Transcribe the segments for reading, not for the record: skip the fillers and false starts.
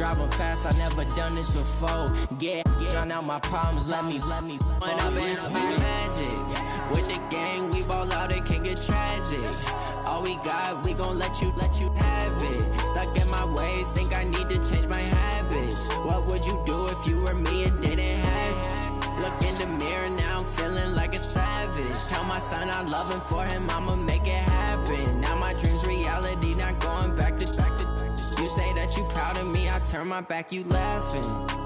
problem fast, I never done this before. Get on out my problems, let me. When I've been magic. With the gang, we ball out, it can get tragic. All we got, we gon' let you have it. Stuck in my ways, think I need to change my habits. What would you do if you were me and didn't have it? Look in the mirror, now I'm feeling like a savage. Tell my son I love him, for him I'ma make it happen. Now my dream's reality, not going back to. You say that you proud of me, I turn my back, you laughing.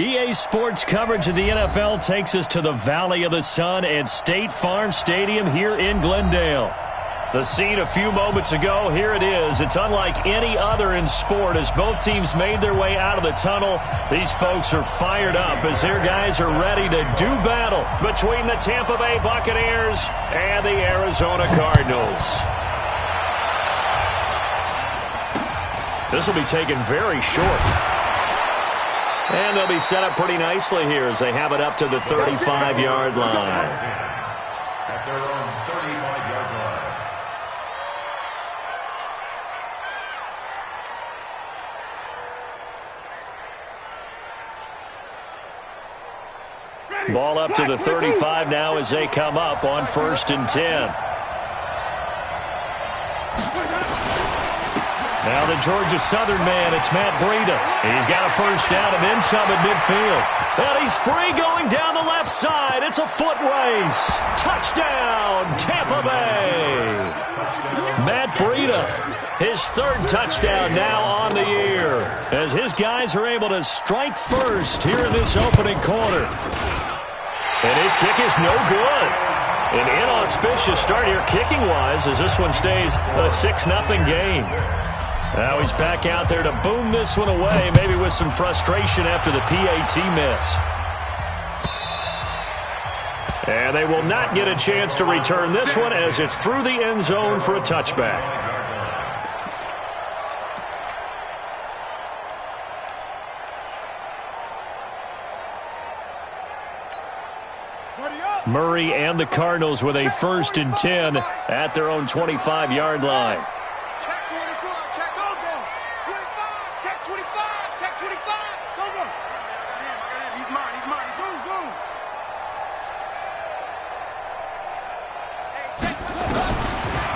EA Sports coverage of the NFL takes us to the Valley of the Sun at State Farm Stadium here in Glendale. The scene a few moments ago, here it is. It's unlike any other in sport as both teams made their way out of the tunnel. These folks are fired up as their guys are ready to do battle between the Tampa Bay Buccaneers and the Arizona Cardinals. This will be taken very short. And they'll be set up pretty nicely here as they have it up to the 35-yard line. At their own 35-yard line. Ball up to the 35 now as they come up on 1st and 10. Now the Georgia Southern man, it's Matt Breida. He's got a first down and then some at midfield. And he's free going down the left side. It's a foot race. Touchdown, Tampa Bay. Matt Breida, his 3rd touchdown now on the year as his guys are able to strike first here in this opening quarter. And his kick is no good. An inauspicious start here kicking-wise as this one stays a 6-0 game. Now he's back out there to boom this one away, maybe with some frustration after the PAT miss. And they will not get a chance to return this one as it's through the end zone for a touchback. Murray and the Cardinals with a 1st and 10 at their own 25-yard line.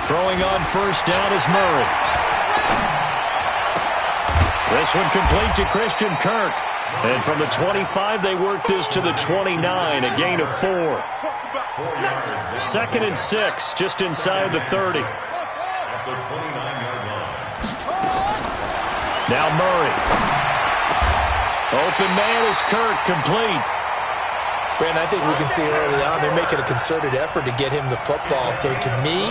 Throwing on 1st down is Murray. This one complete to Christian Kirk. And from the 25, they work this to the 29, a gain of 4. 2nd and 6, just inside the 30. Now Murray. Open man is Kirk, complete. Brandon, I think we can see early on they're making a concerted effort to get him the football. So to me,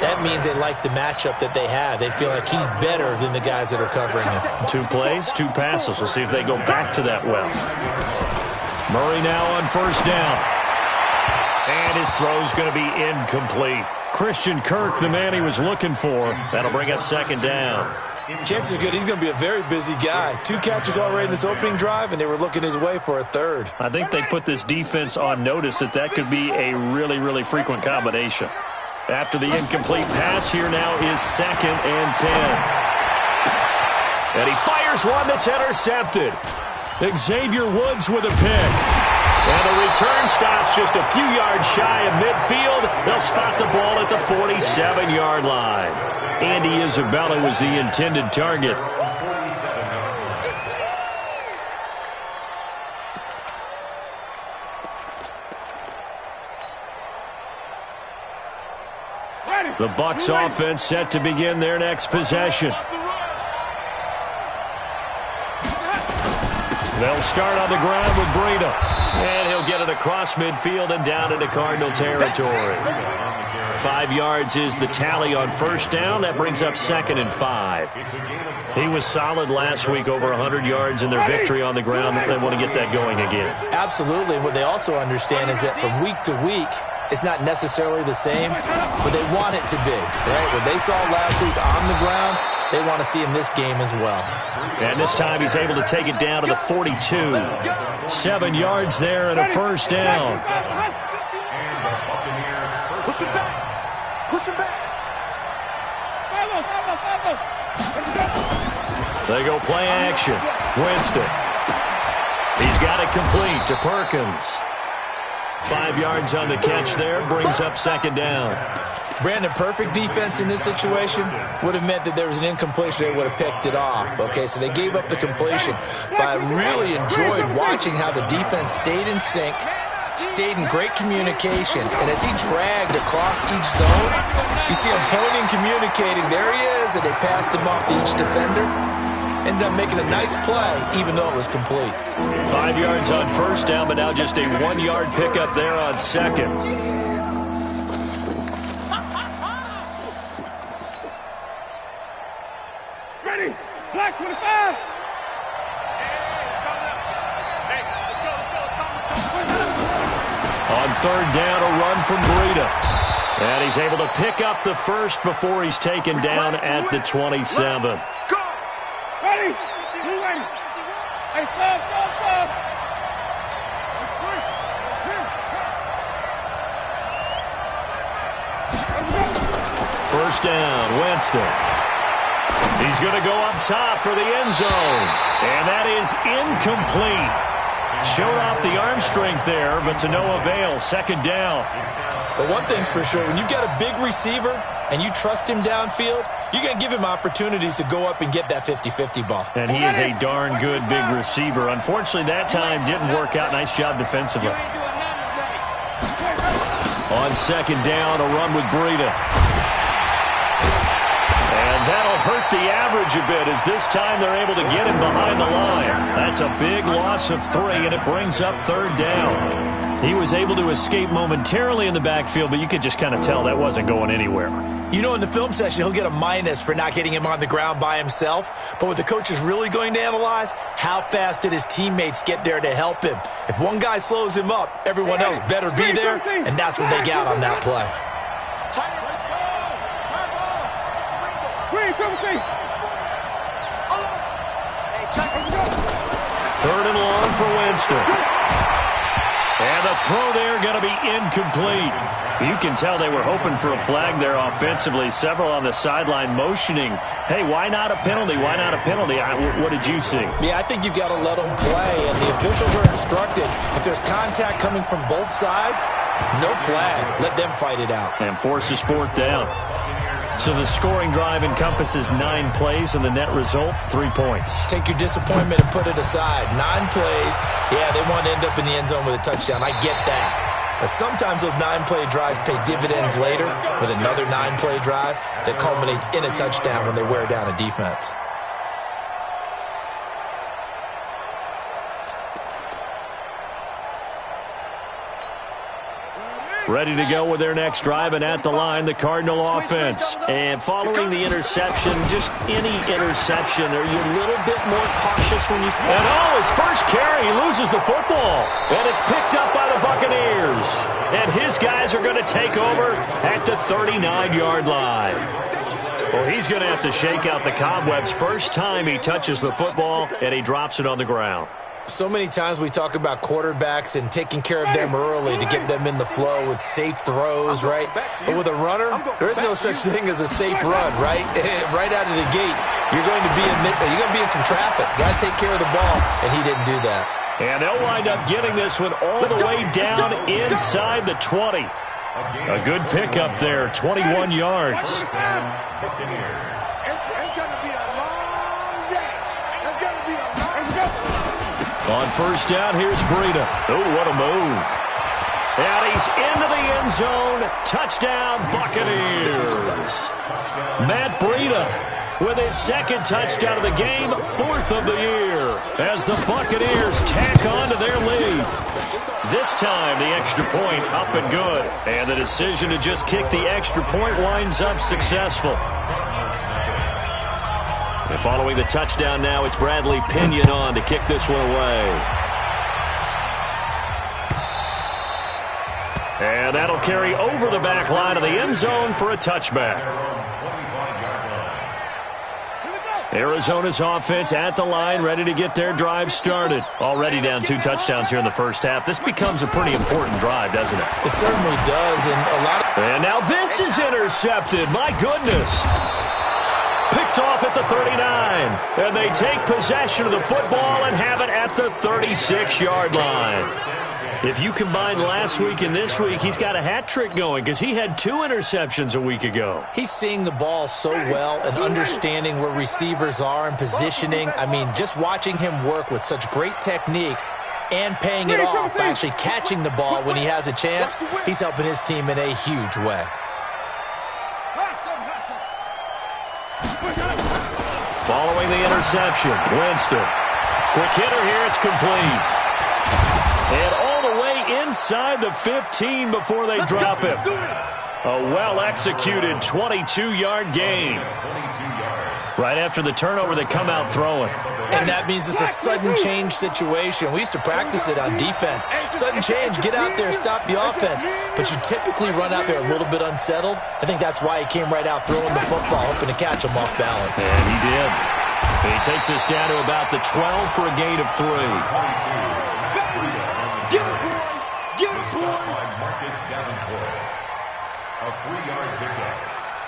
that means they like the matchup that they have. They feel like he's better than the guys that are covering him. 2 plays, 2 passes. We'll see if they go back to that well. Murray now on first down. And his throw's going to be incomplete. Christian Kirk, the man he was looking for. That'll bring up second down. Chances are good he's going to be a very busy guy. 2 catches already in this opening drive, and they were looking his way for a third. I think they put this defense on notice that could be a really, really frequent combination. After the incomplete pass, here now is 2nd and 10. And he fires one that's intercepted. Xavier Woods with a pick. And the return stops just a few yards shy of midfield. They'll spot the ball at the 47-yard line. Andy Isabella was the intended target. The Bucs offense set to begin their next possession. They'll start on the ground with Breida. And he'll get it across midfield and down into Cardinal territory. 5 yards is the tally on first down. That brings up 2nd and 5. He was solid last week, over 100 yards in their victory on the ground. They want to get that going again. Absolutely. And what they also understand is that from week to week, it's not necessarily the same, but they want it to be. Right? What they saw last week on the ground, they want to see in this game as well. And this time he's able to take it down to the 42. 7 yards there and a first down. Push him back. Push him back. They go play action. Winston. He's got it complete to Perkins. 5 yards on the catch there. Brings up second down. Brandon, perfect defense in this situation would have meant that there was an incompletion. They would have picked it off. Okay, so they gave up the completion. But I really enjoyed watching how the defense stayed in sync, stayed in great communication. And as he dragged across each zone, you see him pointing, communicating. There he is, and they passed him off to each defender. Ended up making a nice play, even though it was complete. 5 yards on first down, but now just a 1-yard pickup there on second. Ready. Black 25. On third down, a run from Breida. And he's able to pick up the first before he's taken down at the 27. Go. Ready. Who ready? Hey, stop. First down, Winston. He's going to go up top for the end zone. And that is incomplete. Showed off the arm strength there, but to no avail. Second down. But one thing's for sure, when you've got a big receiver and you trust him downfield, you're going to give him opportunities to go up and get that 50-50 ball. And he is a darn good big receiver. Unfortunately, that time didn't work out. Nice job defensively. On second down, a run with Breida. And that'll hurt the average a bit, as this time they're able to get him behind the line. That's a big loss of 3, and it brings up third down. He was able to escape momentarily in the backfield, but you could just kind of tell that wasn't going anywhere. You know, in the film session, he'll get a minus for not getting him on the ground by himself. But what the coach is really going to analyze, how fast did his teammates get there to help him? If one guy slows him up, everyone else better be there, and that's what they got on that play. Third and long for Winston. And the throw there going to be incomplete. You can tell they were hoping for a flag there offensively. Several on the sideline motioning, hey, why not a penalty? Why not a penalty? What did you see? Yeah, I think you've got to let them play, and the officials are instructed. If there's contact coming from both sides, no flag. Let them fight it out. And forces fourth down. So the scoring drive encompasses 9 plays, and the net result, 3 points. Take your disappointment and put it aside. 9 plays. Yeah, they want to end up in the end zone with a touchdown. I get that. But sometimes those 9-play drives pay dividends later with another 9-play drive that culminates in a touchdown when they wear down a defense. ready to go with their next drive, and at the line, the Cardinal offense. And following the interception, just any interception, are you a little bit more cautious when you... And his first carry, he loses the football. And it's picked up by the Buccaneers. And his guys are going to take over at the 39-yard line. Well, he's going to have to shake out the cobwebs first time he touches the football, and he drops it on the ground. So many times we talk about quarterbacks and taking care of them early to get them in the flow with safe throws, right? But with a runner, there is no such thing as a safe run, right? Right out of the gate, you're going to be in some traffic. Got to take care of the ball, and he didn't do that. And they'll wind up getting this one all the way down inside the 20. A good pickup there, 21 yards. It's going to be a long day. It's going to be a long day. On first down, here's Breida. Oh, what a move. And he's into the end zone. Touchdown, Buccaneers. Matt Breida with his second touchdown of the game, fourth of the year, as the Buccaneers tack on to their lead. This time, the extra point up and good. And the decision to just kick the extra point winds up successful. And following the touchdown now, it's Bradley Pinion on to kick this one away. And that'll carry over the back line of the end zone for a touchback. Arizona's offense at the line, ready to get their drive started. Already down 2 touchdowns here in the first half. This becomes a pretty important drive, doesn't it? It certainly does, and a lot of... And now this is intercepted. My goodness. Picked off at the 39. And they take possession of the football and have it at the 36-yard line. If you combine last week and this week, he's got a hat trick going because he had 2 interceptions a week ago. He's seeing the ball so well and understanding where receivers are and positioning. I mean, just watching him work with such great technique and paying it off by actually catching the ball when he has a chance, he's helping his team in a huge way. Following the interception, Winston. Quick hitter here, it's complete. And all the way inside the 15 before they drop him. A well-executed 22-yard gain. Right after the turnover, they come out throwing. And that means it's a sudden change situation. We used to practice it on defense. Sudden change, get out there, stop the offense. But you typically run out there a little bit unsettled. I think that's why he came right out throwing the football, hoping to catch him off balance. And he did. And he takes us down to about the 12 for a gain of 3. A 3-yard pickup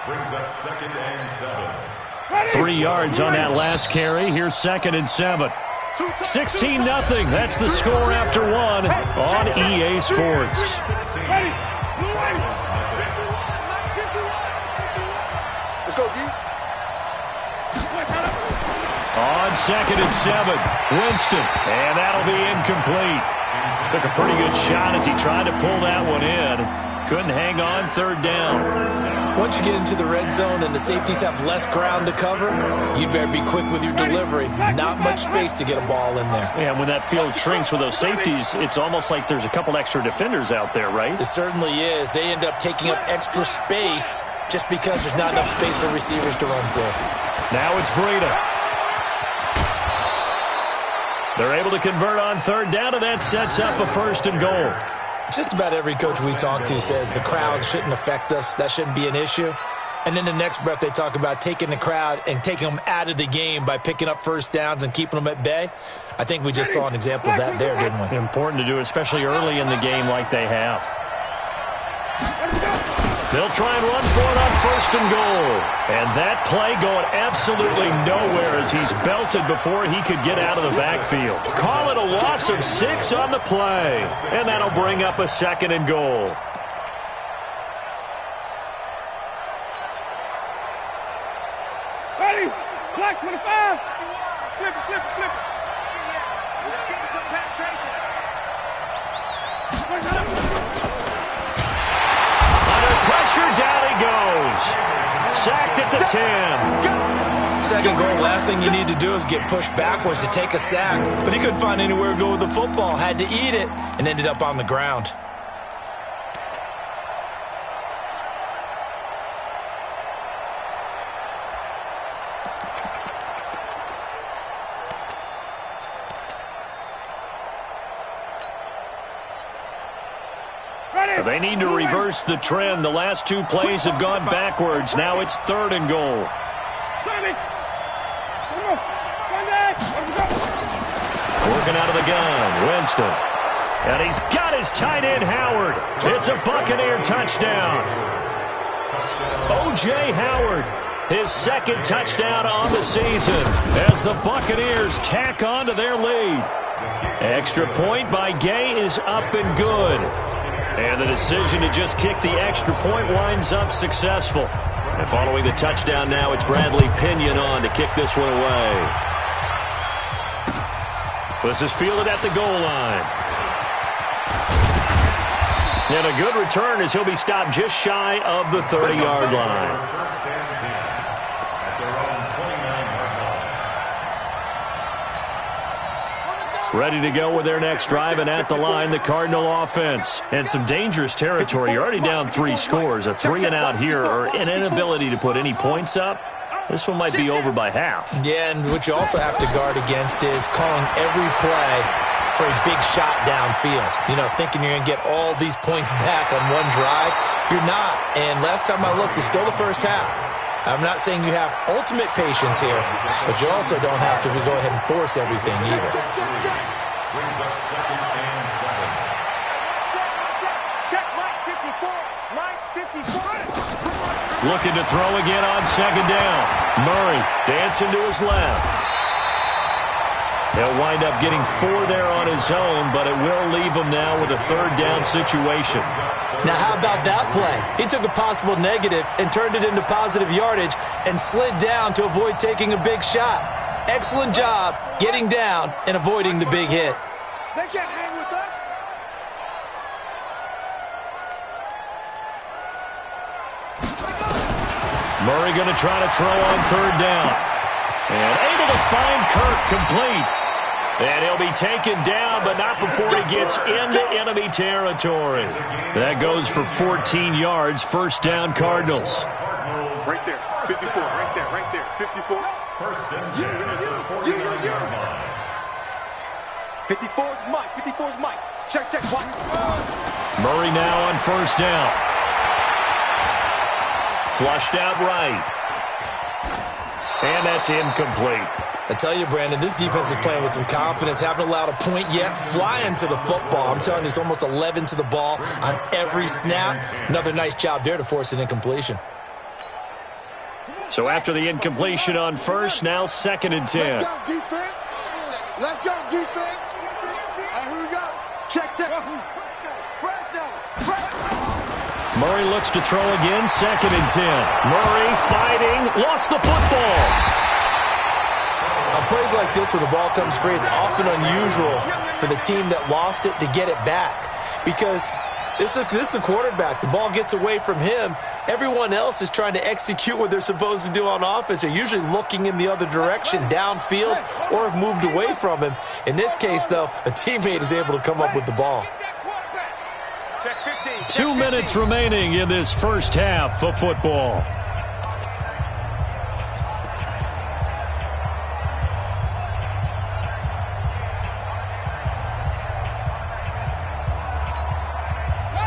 brings up 2nd and 7. 3 yards on that last carry. Here's 2nd and 7. 16-0. That's the score after 1 on EA Sports. Let's go, D. On 2nd and 7, Winston. And that'll be incomplete. Took a pretty good shot as he tried to pull that one in. Couldn't hang on 3rd down. Once you get into the red zone and the safeties have less ground to cover, you'd better be quick with your delivery. Not much space to get a ball in there. Yeah, when that field shrinks with those safeties, it's almost like there's a couple extra defenders out there, right? It certainly is. They end up taking up extra space just because there's not enough space for receivers to run through. Now it's Breida. They're able to convert on 3rd down, and that sets up a 1st and goal. Just about every coach we talk to says the crowd shouldn't affect us. That shouldn't be an issue. And in the next breath, they talk about taking the crowd and taking them out of the game by picking up 1st downs and keeping them at bay. I think we just saw an example of that there, didn't we? Important to do, especially early in the game like they have. They'll try and run for it on 1st and goal. And that play going absolutely nowhere as he's belted before he could get out of the backfield. Call it a loss of 6 on the play. And that'll bring up a 2nd and goal. Ready? Clock 25. Flip it, flip it, flip it. Let's get some penetration. Pressure, down he goes. Sacked at the 10. 2nd goal, last thing you need to do is get pushed backwards to take a sack. But he couldn't find anywhere to go with the football. Had to eat it and ended up on the ground. They need to reverse the trend. The last two plays have gone backwards. Now it's 3rd and goal. Working out of the gun, Winston. And he's got his tight end, Howard. It's a Buccaneer touchdown. O.J. Howard, his 2nd touchdown on the season as the Buccaneers tack on to their lead. Extra point by Gay is up and good. And the decision to just kick the extra point winds up successful. And following the touchdown now, it's Bradley Pinion on to kick this one away. This is fielded at the goal line. And a good return as he'll be stopped just shy of the 30-yard line. Ready to go with their next drive, and at the line, the Cardinal offense. And some dangerous territory. You're already down 3 scores. A 3-and-out here, or an inability to put any points up. This one might be over by half. Yeah, and what you also have to guard against is calling every play for a big shot downfield. You know, thinking you're going to get all these points back on one drive. You're not. And last time I looked, it's still the first half. I'm not saying you have ultimate patience here, but you also don't have to go ahead and force everything either. Brings up 2nd and 7. Check, Mike 54. Mike 54. Looking to throw again on 2nd down. Murray dancing to his left. He'll wind up getting 4 there on his own, but it will leave him now with a 3rd down situation. Now, how about that play? He took a possible negative and turned it into positive yardage and slid down to avoid taking a big shot. Excellent job getting down and avoiding the big hit. They can't hang with us. Murray going to try to throw on 3rd down. And able to find Kirk complete. And he'll be taken down, but not before he gets into enemy territory. That goes for 14 yards. 1st down, Cardinals. Right there, 54, right there, 54. 1st and 10 at the 49-yard line. 54's Mike, 54's Mike. Check, Mike. Murray now on 1st down. Flushed out right. And that's incomplete. I tell you, Brandon, this defense is playing with some confidence. Haven't allowed a point yet. Flying to the football. I'm telling you, it's almost 11 to the ball on every snap. Another nice job there to force an incompletion. So after the incompletion on 1st, now 2nd and 10. Let's go, defense. Let's go, defense. All right, here we go. Check. Murray looks to throw again, 2nd and 10. Murray fighting, lost the football. On plays like this, when the ball comes free, it's often unusual for the team that lost it to get it back. Because this is the quarterback. The ball gets away from him. Everyone else is trying to execute what they're supposed to do on offense. They're usually looking in the other direction, downfield, or have moved away from him. In this case, though, a teammate is able to come up with the ball. 2 minutes remaining in this 1st half of football.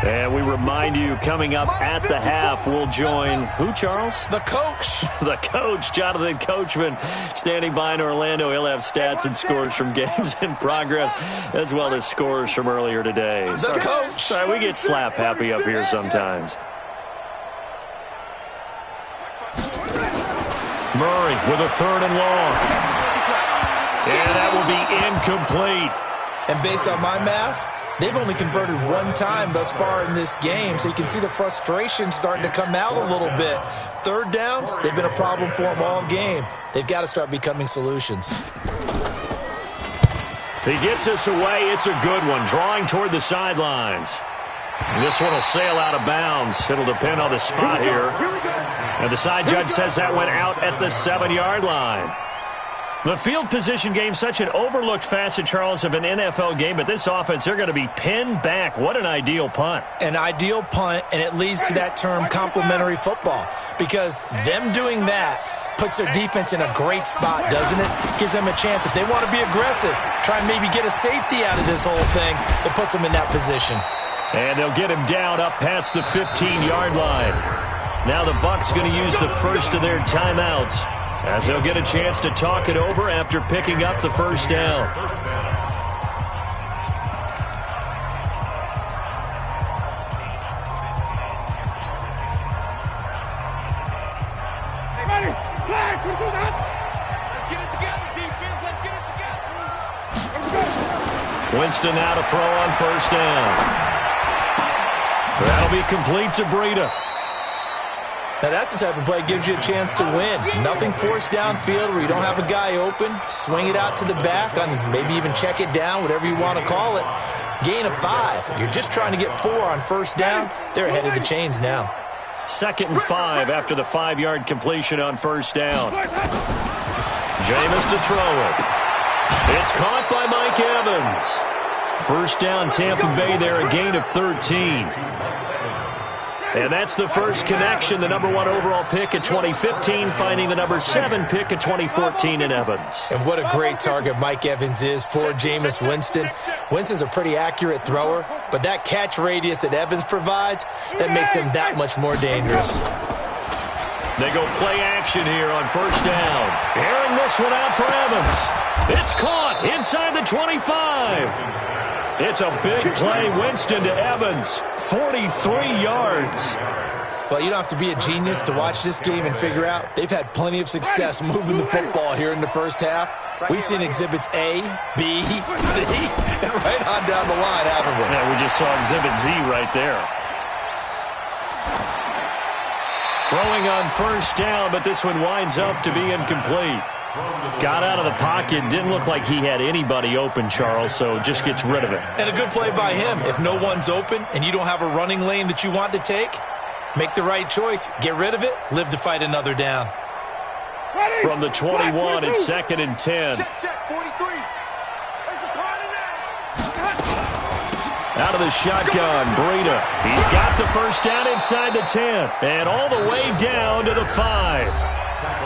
And we remind you, coming up at the half, we'll join who, Charles? The coach. The coach, Jonathan Coachman, standing by in Orlando. He'll have stats and scores from games in progress, as well as scores from earlier today. The coach. Sorry, we get slap happy up here sometimes. Murray with a 3rd and long. And that will be incomplete. And based on my math, they've only converted 1 time thus far in this game, so you can see the frustration starting to come out a little bit. 3rd downs, they've been a problem for them all game. They've got to start becoming solutions. He gets us away. It's a good one, drawing toward the sidelines. This one will sail out of bounds. It'll depend on the spot here. And the side judge says that went out at the 7-yard line. The field position game, such an overlooked facet, Charles, of an NFL game, but this offense, they're going to be pinned back. What an ideal punt. An ideal punt, and it leads to that term complementary football, because them doing that puts their defense in a great spot, doesn't it? Gives them a chance. If they want to be aggressive, try and maybe get a safety out of this whole thing, it puts them in that position. And they'll get him down up past the 15-yard line. Now the Bucs going to use the first of their timeouts as they'll get a chance to talk it over after picking up the first down. Winston now to throw on first down. That'll be complete to Breida. Now that's the type of play that gives you a chance to win. Nothing forced downfield where you don't have a guy open. Swing it out to the back, maybe even check it down, whatever you want to call it. Gain of 5. You're just trying to get 4 on first down. They're ahead of the chains now. 2nd and 5 after the 5-yard completion on first down. Jameis to throw it. It's caught by Mike Evans. First down, Tampa Bay there, a gain of 13. And that's the first connection, the number 1 overall pick in 2015, finding the number 7 pick in 2014 in Evans. And what a great target Mike Evans is for Jameis Winston. Winston's a pretty accurate thrower, but that catch radius that Evans provides, that makes him that much more dangerous. They go play action here on first down. Airing this one out for Evans. It's caught inside the 25. It's a big play, Winston to Evans. 43 yards. Well, you don't have to be a genius to watch this game and figure out they've had plenty of success moving the football here in the first half. We've seen exhibits A, B, C, and right on down the line, haven't we? Yeah, we just saw exhibit Z right there. Throwing on first down, but this one winds up to be incomplete. Got out of the pocket. Didn't look like he had anybody open, Charles, so just gets rid of it. And a good play by him. If no one's open and you don't have a running lane that you want to take, make the right choice. Get rid of it. Live to fight another down. From the 21, it's 2nd and 10. Out of the shotgun, Breida. He's got the first down inside the 10. And all the way down to the 5.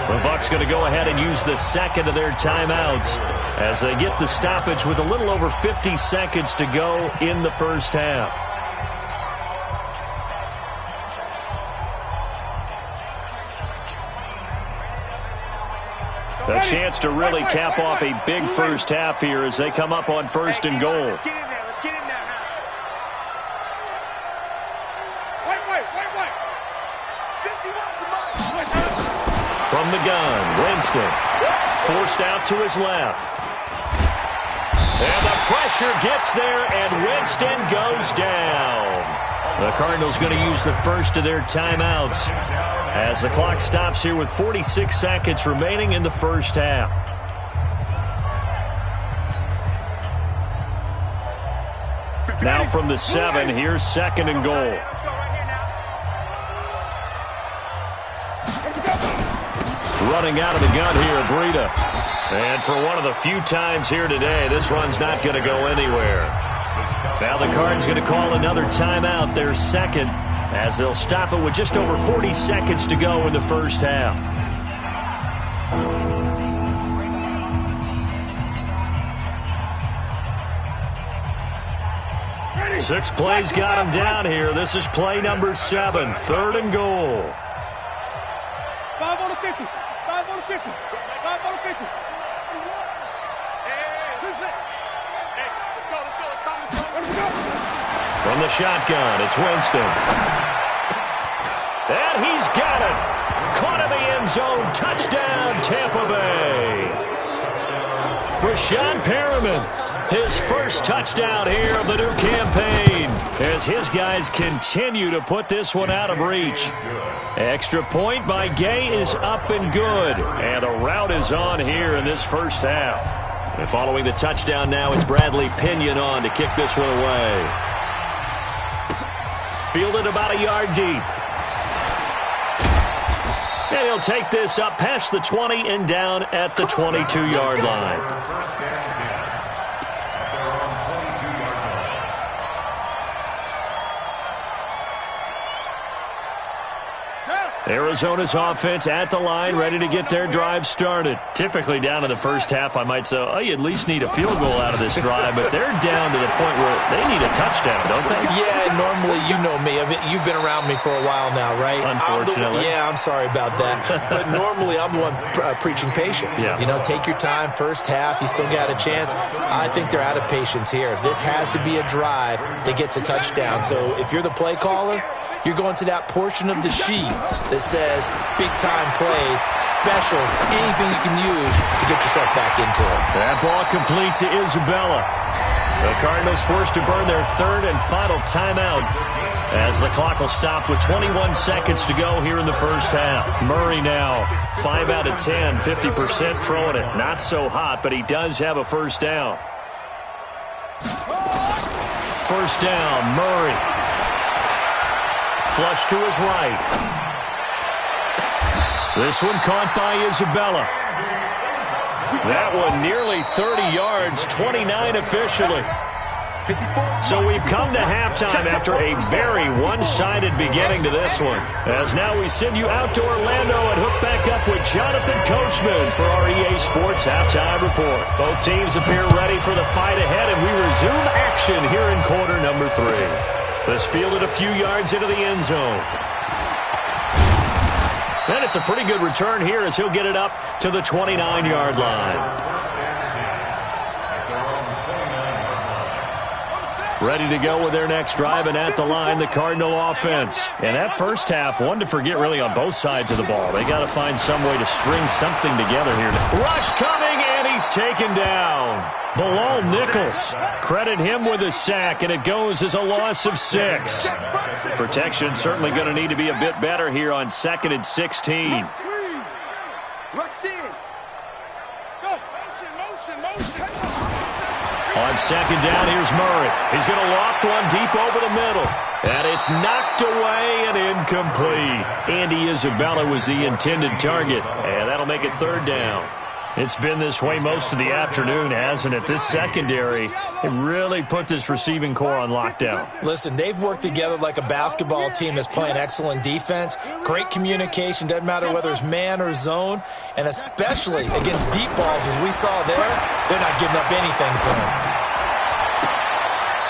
The Bucs going to go ahead and use the second of their timeouts as they get the stoppage with a little over 50 seconds to go in the first half. A chance to really cap off a big first half here as they come up on 1st and goal. From the gun, Winston forced out to his left. And the pressure gets there, and Winston goes down. The Cardinals going to use the first of their timeouts as the clock stops here with 46 seconds remaining in the first half. Now from the 7, here's 2nd and goal. Running out of the gun here, Breida. And for one of the few times here today, this run's not going to go anywhere. Now the Cards going to call another timeout, their second, as they'll stop it with just over 40 seconds to go in the first half. Six plays got him down here. This is play number 7, 3rd and goal. 5 on the 50. 5 on the 50. 5 on the 50. From the shotgun, it's Winston. And he's got it. Caught in the end zone. Touchdown, Tampa Bay. Rashad Perriman, his first touchdown here of the new campaign, as his guys continue to put this one out of reach. Extra point by Gay is up and good, and the route is on here in this first half. And following the touchdown now, it's Bradley Pinion on to kick this one away. Fielded about a yard deep. And he'll take this up past the 20 and down at the 22-yard line. Arizona's offense at the line, ready to get their drive started. Typically down in the first half, I might say, oh, you at least need a field goal out of this drive, but they're down to the point where they need a touchdown, don't they? Yeah, normally, you know me. I mean, you've been around me for a while now, right? Unfortunately. I'm sorry about that. But normally, I'm the one preaching patience. Yeah. You know, take your time, first half, you still got a chance. I think they're out of patience here. This has to be a drive that gets a touchdown. So if you're the play caller, you're going to that portion of the sheet that says big-time plays, specials, anything you can use to get yourself back into it. That ball complete to Isabella. The Cardinals forced to burn their third and final timeout as the clock will stop with 21 seconds to go here in the first half. Murray now 5 out of 10, 50% throwing it. Not so hot, but he does have a first down. First down, Murray. Flush to his right. This one caught by Isabella. That one nearly 30 yards, 29 officially. So we've come to halftime after a very one-sided beginning to this one. As now we send you out to Orlando and hook back up with Jonathan Coachman for our EA Sports Halftime Report. Both teams appear ready for the fight ahead, and we resume action here in quarter number 3. This fielded a few yards into the end zone. And it's a pretty good return here as he'll get it up to the 29-yard line. Ready to go with their next drive, and at the line, the Cardinal offense. And that first half, one to forget really on both sides of the ball. They got to find some way to string something together here. Rush coming, and he's taken down. Bilal Nichols, credit him with a sack, and it goes as a loss of 6. Protection certainly going to need to be a bit better here on 2nd and 16. On second down, here's Murray. He's going to loft one deep over the middle. And it's knocked away and incomplete. Andy Isabella was the intended target. And that'll make it third down. It's been this way most of the afternoon, hasn't it? This secondary, it really put this receiving core on lockdown. Listen, they've worked together like a basketball team that's playing excellent defense. Great communication, doesn't matter whether it's man or zone. And especially against deep balls, as we saw there, they're not giving up anything to him.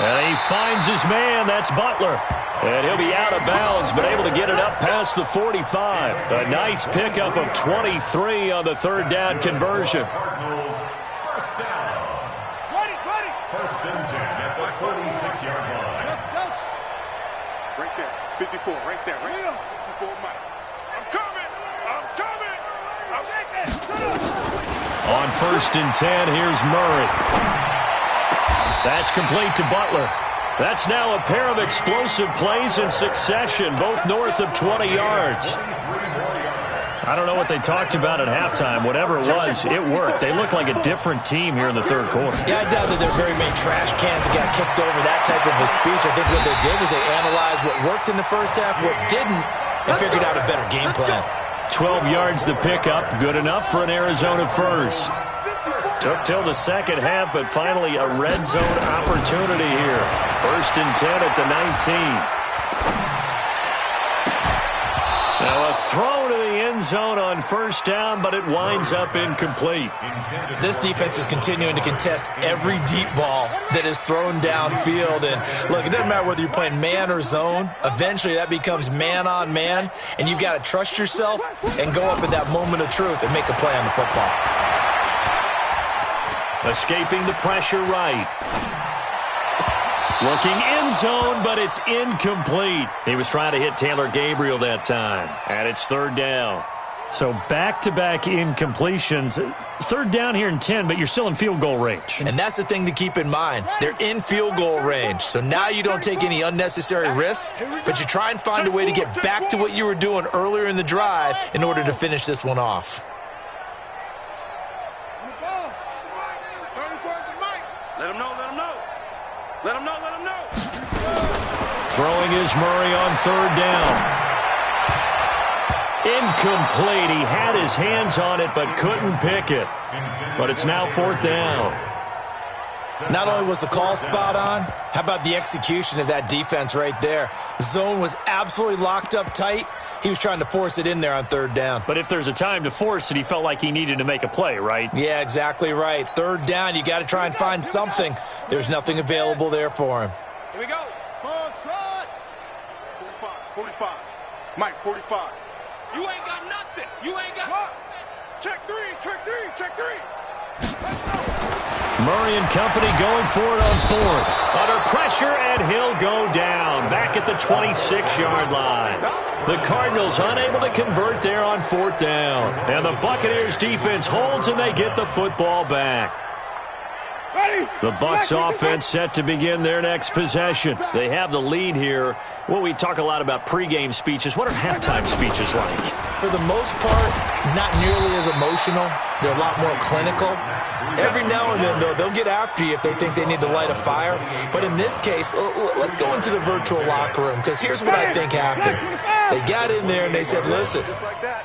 And he finds his man. That's Butler. And he'll be out of bounds, but able to get it up past the 45. A nice pickup of 23 on the third down conversion. First down. First and 10 at the 46-yard line. Right there. 54. Right there. 54, Mike. I'm coming. On first and 10, here's Murray. That's complete to Butler. That's now a pair of explosive plays in succession, both north of 20 yards. I don't know what they talked about at halftime. Whatever it was, it worked. They look like a different team here in the third quarter. Yeah, I doubt that there are very many trash cans that got kicked over, that type of a speech. I think what they did was they analyzed what worked in the first half, what didn't, and figured out a better game plan. 12 yards to pick up, good enough for an Arizona first. Took till the second half, but finally a red zone opportunity here. First and 10 at the 19. Now a throw to the end zone on first down, but it winds up incomplete. This defense is continuing to contest every deep ball that is thrown downfield. And look, it doesn't matter whether you're playing man or zone. Eventually that becomes man on man, and you've got to trust yourself and go up at that moment of truth and make a play on the football. Escaping the pressure right. Looking end zone, but it's incomplete. He was trying to hit Taylor Gabriel that time. And it's third down. So back-to-back incompletions. Third down here in 10, but you're still in field goal range. And that's the thing to keep in mind. They're in field goal range. So now you don't take any unnecessary risks, but you try and find a way to get back to what you were doing earlier in the drive in order to finish this one off. Throwing is Murray on third down. Incomplete. He had his hands on it but couldn't pick it. But it's now fourth down. Not only was the call spot on, how about the execution of that defense right there? Zone was absolutely locked up tight. He was trying to force it in there on third down. But if there's a time to force it, he felt like he needed to make a play, right? Yeah, exactly right. Third down, you got to try and find something. There's nothing available there for him. Here we go. Ball trot. 45. Mike, 45. You ain't got nothing. You ain't got what? Check three. Let's go. Murray and company going for it on fourth. Under pressure, and he'll go down. Back at the 26-yard line. The Cardinals unable to convert there on fourth down. And the Buccaneers defense holds, and they get the football back. Ready? The Bucs offense set to begin their next possession. They have the lead here. Well, we talk a lot about pregame speeches. What are halftime speeches like? For the most part, not nearly as emotional. They're a lot more clinical. Every now and then, though, they'll get after you if they think they need to light a fire. But in this case, let's go into the virtual locker room, because here's what I think happened. They got in there and they said, listen,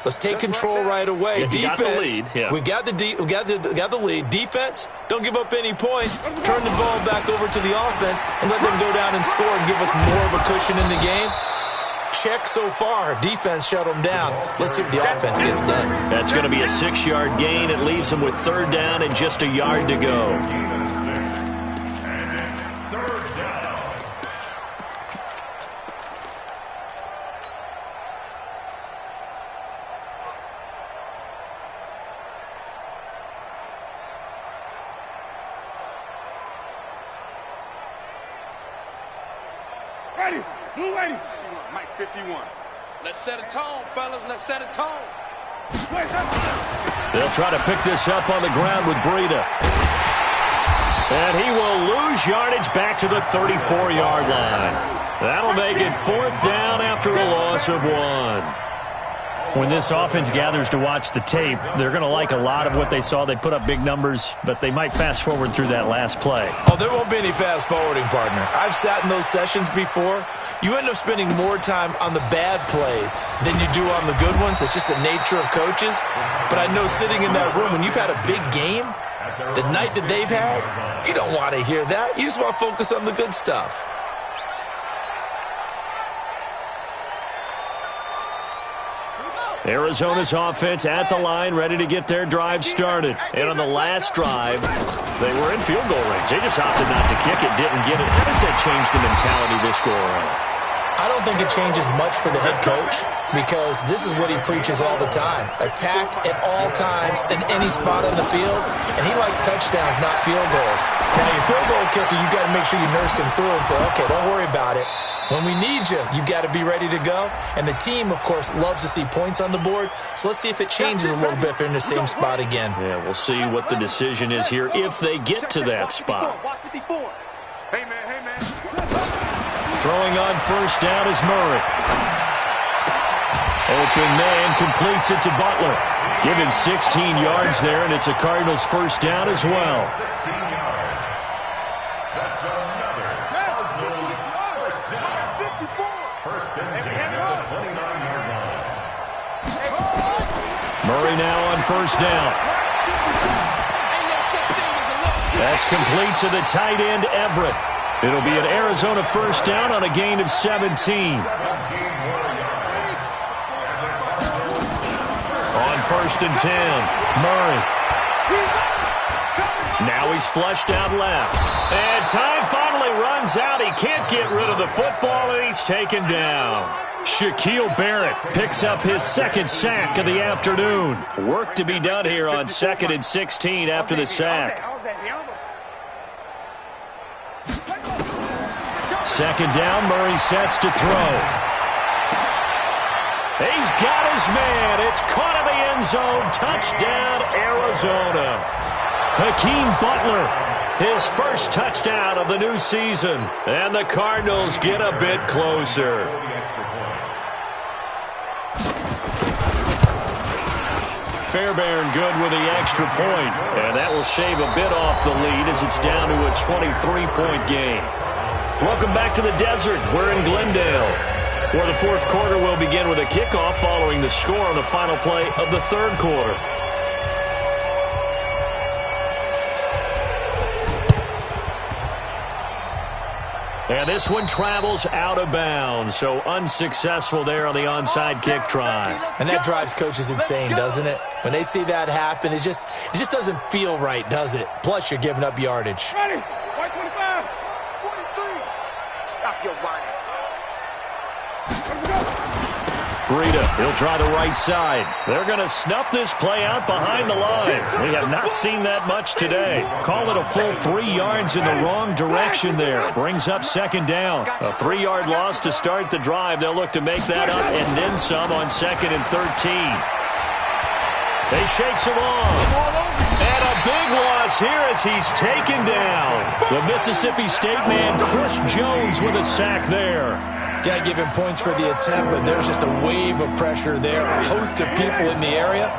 let's take control right away. Yeah, Defense, we got the lead. Defense, don't give up any points. Turn the ball back over to the offense and let them go down and score and give us more of a cushion in the game. Check so far. Defense shut them down. Let's see if the offense gets done. That's going to be a 6-yard gain. It leaves them with third down and just a yard to go. And it's third down. Ready. Blue ready. Mike, 51. Let's set a tone, fellas. Let's set a tone. They'll try to pick this up on the ground with Breida. And he will lose yardage back to the 34-yard line. That'll make it fourth down after a loss of 1. When this offense gathers to watch the tape, they're going to like a lot of what they saw. They put up big numbers, but they might fast forward through that last play. Oh, there won't be any fast forwarding, partner. I've sat in those sessions before. You end up spending more time on the bad plays than you do on the good ones. It's just the nature of coaches. But I know sitting in that room, when you've had a big game, the night that they've had, you don't want to hear that. You just want to focus on the good stuff. Arizona's offense at the line, ready to get their drive started. And on the last drive, they were in field goal range. They just opted not to kick it, didn't get it. How does that change the mentality this go around? I don't think it changes much for the head coach, because this is what he preaches all the time. Attack at all times in any spot on the field, and he likes touchdowns, not field goals. Now, your field goal kicker, you've got to make sure you nurse him through and say, okay, don't worry about it. When we need you, you've got to be ready to go. And the team, of course, loves to see points on the board. So let's see if it changes a little bit if they're in the same spot again. Yeah, we'll see what the decision is here if they get to that spot. Hey, man. Throwing on first down is Murray. Open man completes it to Butler. Give him 16 yards there, and it's a Cardinals first down as well. 16 yards. That's another Cardinals first down. 54. First and 10 at the 29-yard line. Murray now on first down. That's complete to the tight end, Everett. It'll be an Arizona first down on a gain of 17. 17 more yards. On first and 10, Murray. Now he's flushed out left. And time finally runs out. He can't get rid of the football, and he's taken down. Shaquille Barrett picks up his second sack of the afternoon. Work to be done here on 2nd and 16 after the sack. Second down, Murray sets to throw. He's got his man. It's caught in the end zone. Touchdown, Arizona. Hakeem Butler, his first touchdown of the new season. And the Cardinals get a bit closer. Fairbairn good with the extra point. And that will shave a bit off the lead as it's down to a 23-point game. Welcome back to the desert. We're in Glendale, where the fourth quarter will begin with a kickoff following the score on the final play of the third quarter. And this one travels out of bounds, so unsuccessful there on the onside kick try. And that drives coaches insane, doesn't it? When they see that happen, it just doesn't feel right, does it? Plus, you're giving up yardage. Ready? White 25. 43. Stop your whining. Breida, he'll try the right side. They're going to snuff this play out behind the line. We have not seen that much today. Call it a full 3 yards in the wrong direction there. Brings up second down. A 3-yard loss to start the drive. They'll look to make that up and then some on 2nd and 13. They shakes him off. And a big loss here as he's taken down. The Mississippi State man, Chris Jones, with a sack there. Got to give him points for the attempt, but there's just a wave of pressure there. A host of people in the area.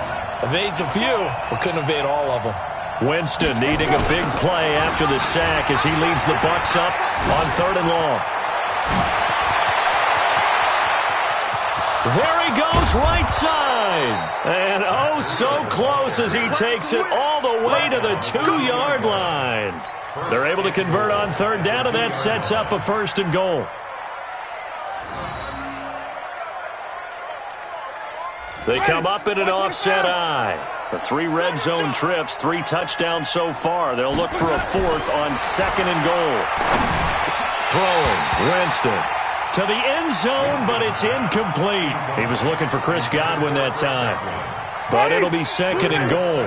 Evades a few, but couldn't evade all of them. Winston needing a big play after the sack as he leads the Bucs up on 3rd and long. There he goes, right side. And oh, so close as he takes it all the way to the 2-yard line. They're able to convert on 3rd down, and that sets up a 1st and goal. They come up in an offset eye. The 3 red zone trips, 3 touchdowns so far. They'll look for a 4th on 2nd and goal. Throwing, Winston to the end zone, but it's incomplete. He was looking for Chris Godwin that time. But it'll be 2nd and goal.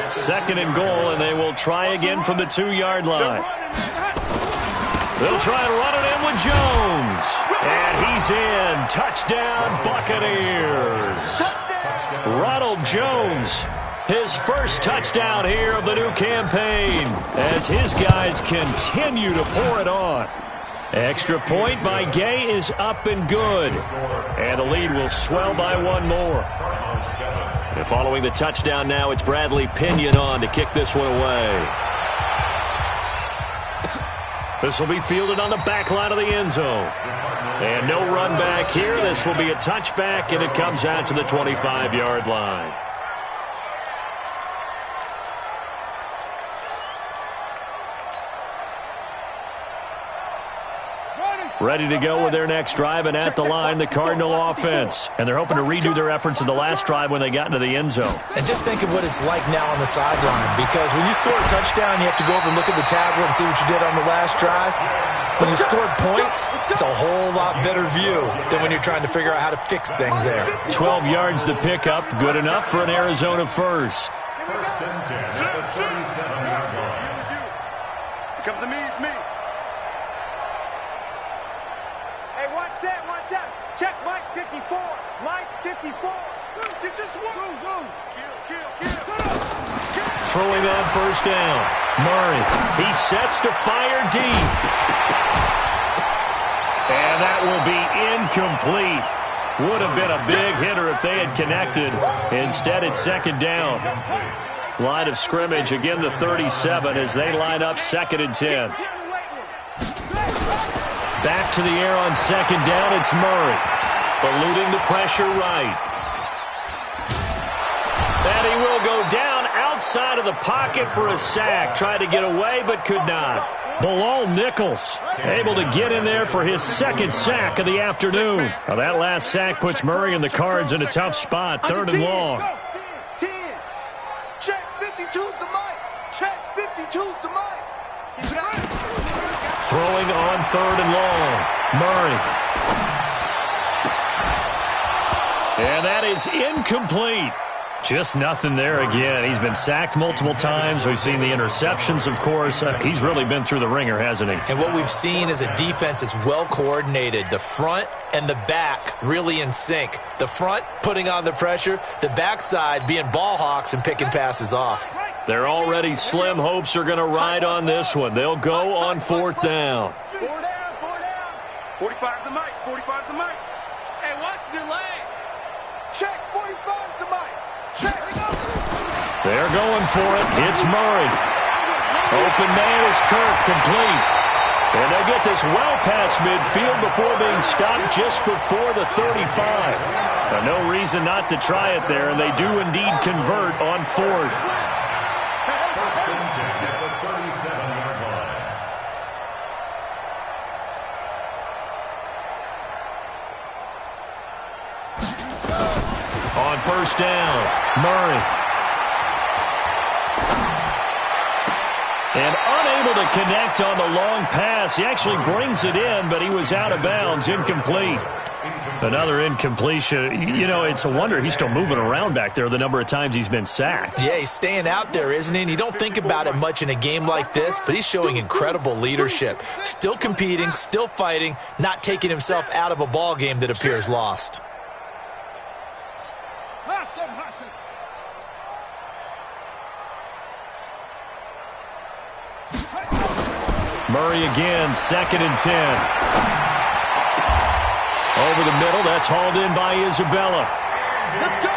2nd and goal, and they will try again from the 2-yard line. They'll try to run it in with Jones. And he's in. Touchdown, Buccaneers. Ronald Jones, his first touchdown here of the new campaign as his guys continue to pour it on. Extra point by Gay is up and good. And the lead will swell by 1 more. And following the touchdown now, it's Bradley Pinion on to kick this one away. This will be fielded on the back line of the end zone. And no run back here. This will be a touchback, and it comes out to the 25-yard line. Ready to go with their next drive, and at the line, the Cardinal offense. And they're hoping to redo their efforts in the last drive when they got into the end zone. And just think of what it's like now on the sideline, because when you score a touchdown, you have to go over and look at the tablet and see what you did on the last drive. When you scored points, it's a whole lot better view than when you're trying to figure out how to fix things there. 12 yards to pick up, good enough for an Arizona first. 1st and 10 at the 37-yard line. Here comes to me, it's me. Hey, 1-7. Check Mike 54. Mike 54. You just won. Kill. Throwing on 1st down. Murray, he sets to fire deep. And that will be incomplete. Would have been a big hitter if they had connected. Instead, it's 2nd down. Line of scrimmage, again the 37 as they line up 2nd and 10. Back to the air on 2nd down, it's Murray. Eluding the pressure right. And he will go down outside of the pocket for a sack. Tried to get away, but could not. Bilal Nichols able to get in there for his 2nd sack of the afternoon. Now that last sack puts Murray and the Cards in a tough spot, 3rd and long. 10. Check 52's the mic. Check 52's the mic. Throwing on 3rd and long. Murray. And that is incomplete. Just nothing there again. He's been sacked multiple times. We've seen the interceptions, of course. He's really been through the ringer, hasn't he? And what we've seen is a defense that's well coordinated. The front and the back really in sync. The front putting on the pressure. The backside being ball hawks and picking passes off. They're already slim hopes are going to ride on this one. They'll go on 4th down. 4 down. 45's the mic. 45's the mic. Hey, watch your leg. Check 45's the mic. Check. They're going for it. It's Murray. Open man is Kirk, complete. And they get this well past midfield before being stopped just before the 35. Now, no reason not to try it there, and they do indeed convert on 4th. 1st and 10 at the 37-yard line. first down. Murray. And unable to connect on the long pass. He actually brings it in, but he was out of bounds, incomplete. Another incompletion. You know, it's a wonder he's still moving around back there the number of times he's been sacked. Yeah, he's staying out there, isn't he? And you don't think about it much in a game like this, but he's showing incredible leadership. Still competing, still fighting, not taking himself out of a ball game that appears lost. Murray again, 2nd and 10. Over the middle, that's hauled in by Isabella.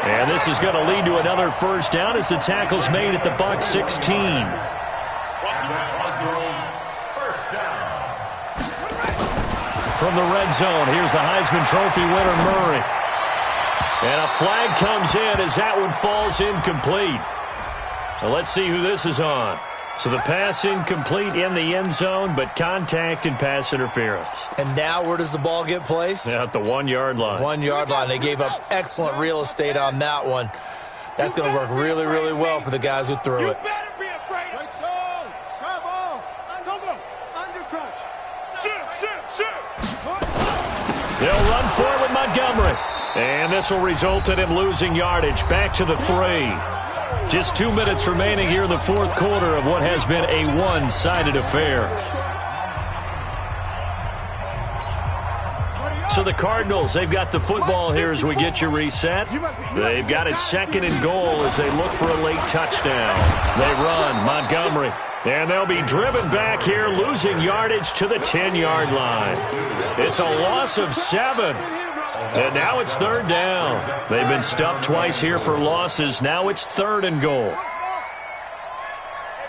And this is going to lead to another first down as the tackle's made at the Bucs 16. From the red zone, here's the Heisman Trophy winner, Murray. And a flag comes in as that one falls incomplete. Now let's see who this is on. So the pass incomplete in the end zone, but contact and pass interference. And now where does the ball get placed? Yeah, at the 1-yard line. 1-yard line. They gave up excellent real estate on that one. That's going to work really, really well for the guys who threw it. You better be afraid. Come on. Go. Under crunch. Shoot. They'll run for it with Montgomery. And this will result in him losing yardage. Back to the 3. Just 2 minutes remaining here in the fourth quarter of what has been a one-sided affair. So the Cardinals, they've got the football here as we get you reset. They've got it 2nd and goal as they look for a late touchdown. They run, Montgomery. And they'll be driven back here, losing yardage to the 10-yard line. It's a loss of 7. And now it's 3rd down. They've been stuffed twice here for losses. Now it's 3rd and goal. Hey,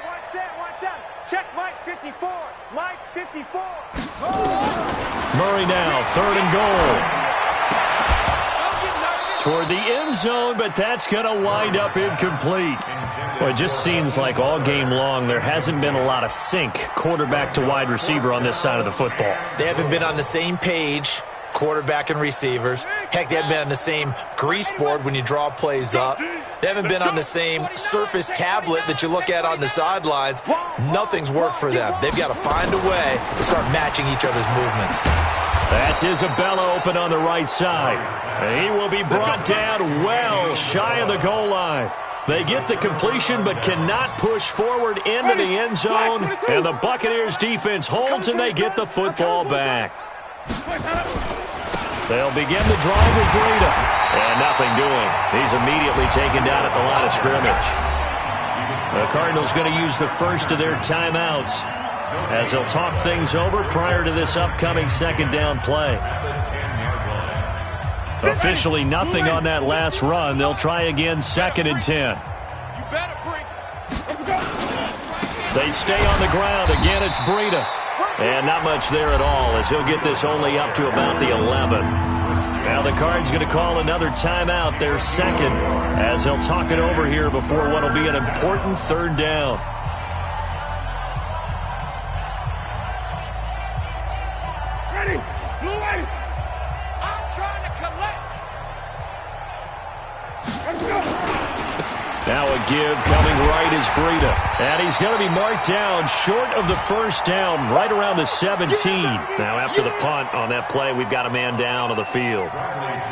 one set. Check Mike 54. Mike 54. Murray now, 3rd and goal. Toward the end zone, but that's going to wind up incomplete. Well, it just seems like all game long there hasn't been a lot of sync quarterback to wide receiver on this side of the football. They haven't been on the same page, quarterback and receivers. Heck, they haven't been on the same grease board when you draw plays up. They haven't been on the same surface tablet that you look at on the sidelines. Nothing's worked for them. They've got to find a way to start matching each other's movements. That's Isabella open on the right side. And he will be brought down well shy of the goal line. They get the completion but cannot push forward into the end zone. And the Buccaneers defense holds and they get the football back. They'll begin the drive with Breida. And nothing doing. He's immediately taken down at the line of scrimmage. The Cardinals going to use the first of their timeouts as they'll talk things over prior to this upcoming 2nd down play. Officially nothing on that last run. They'll try again 2nd and 10. They stay on the ground. Again, it's Breida. And not much there at all as he'll get this only up to about the 11. Now the Cards going to call another timeout, their 2nd, as they'll talk it over here before what will be an important 3rd down. Ready. Blue Wave. I'm trying to collect. Let's go. Now a give coming right is Breida. And he's going to be marked down short of the first down, right around the 17. Now after the punt on that play, we've got a man down on the field.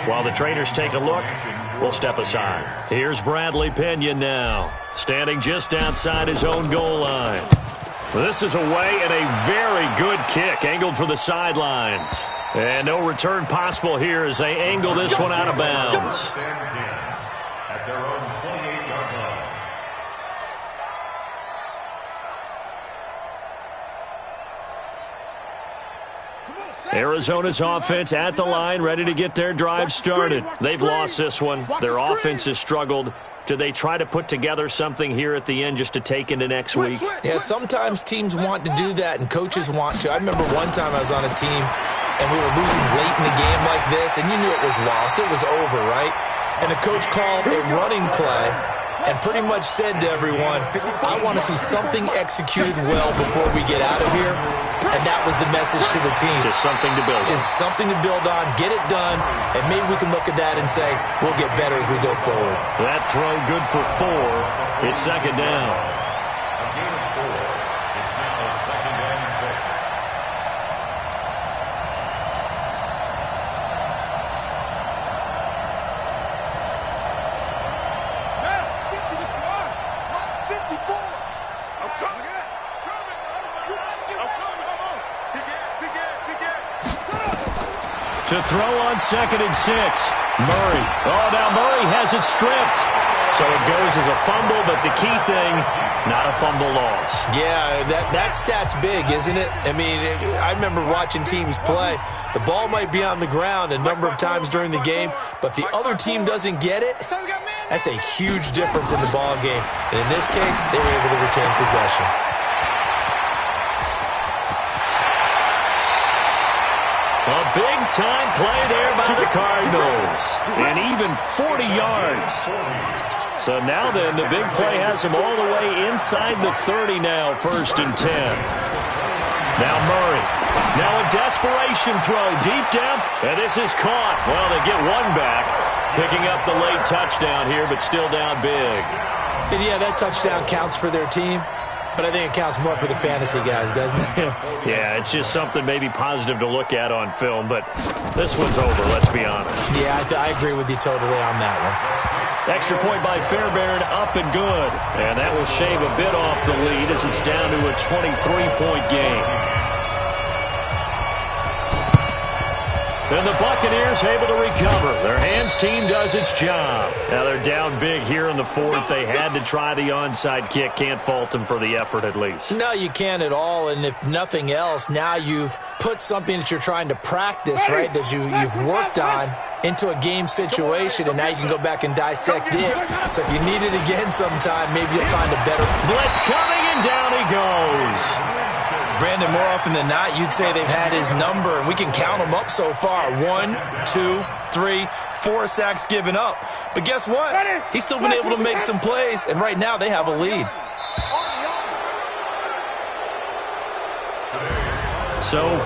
While the trainers take a look, we'll step aside. Here's Bradley Pinion now, standing just outside his own goal line. This is away and a very good kick, angled for the sidelines. And no return possible here as they angle this one out of bounds. Arizona's offense at the line, ready to get their drive started. They've lost this one. Their offense has struggled. Do they try to put together something here at the end just to take into next week? Yeah, sometimes teams want to do that and coaches want to. I remember one time I was on a team and we were losing late in the game like this, and you knew it was lost. It was over, right? And the coach called a running play and pretty much said to everyone, I want to see something executed well before we get out of here. And that was the message to the team. Just something to build on. Just something to build on, get it done, and maybe we can look at that and say, we'll get better as we go forward. That throw good for 4. It's second down. A gain of 4. It's now second and 6. To throw on second and 6. Murray. Oh, now Murray has it stripped. So it goes as a fumble, but the key thing, not a fumble loss. Yeah, that stat's big, isn't it? I mean, I remember watching teams play. The ball might be on the ground a number of times during the game, but the other team doesn't get it. That's a huge difference in the ball game. And in this case, they were able to retain possession. A big-time play there by the Cardinals. And even 40 yards. So now then, the big play has them all the way inside the 30 now, 1st and 10. Now Murray. Now a desperation throw deep down. And this is caught. Well, they get one back. Picking up the late touchdown here, but still down big. And yeah, that touchdown counts for their team. But I think it counts more for the fantasy guys, doesn't it? Yeah, it's just something maybe positive to look at on film, but this one's over, let's be honest. Yeah, I agree with you totally on that one. Extra point by Fairbairn, up and good. And that will shave a bit off the lead as it's down to a 23-point game. And the Buccaneers able to recover. Their hands team does its job. Now they're down big here in the 4th. They had to try the onside kick. Can't fault them for the effort at least. No, you can't at all. And if nothing else, now you've put something that you're trying to practice, right, that you've worked on into a game situation, and now you can go back and dissect it. So if you need it again sometime, maybe you'll find a better. Blitz coming, and down he goes. Brandon, more often than not, you'd say they've had his number, and we can count them up so far. 1, 2, 3, 4 sacks given up. But guess what? He's still been able to make some plays, and right now they have a lead. So